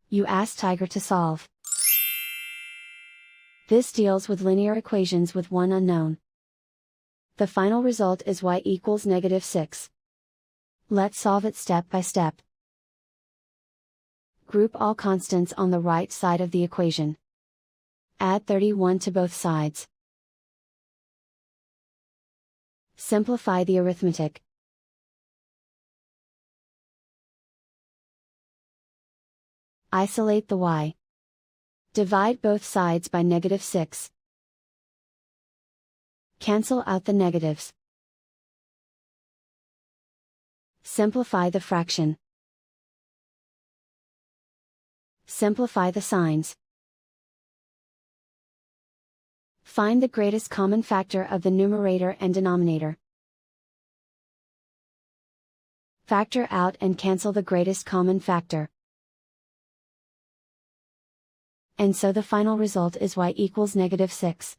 You ask Tiger to solve. This deals with linear equations with one unknown. The final result is y equals -6. Let's solve it step by step. Group all constants on the right side of the equation. Add 31 to both sides. Simplify the arithmetic. Isolate the y. Divide both sides by -6. Cancel out the negatives. Simplify the fraction. Simplify the signs. Find the greatest common factor of the numerator and denominator. Factor out and cancel the greatest common factor. And so the final result is y equals -6.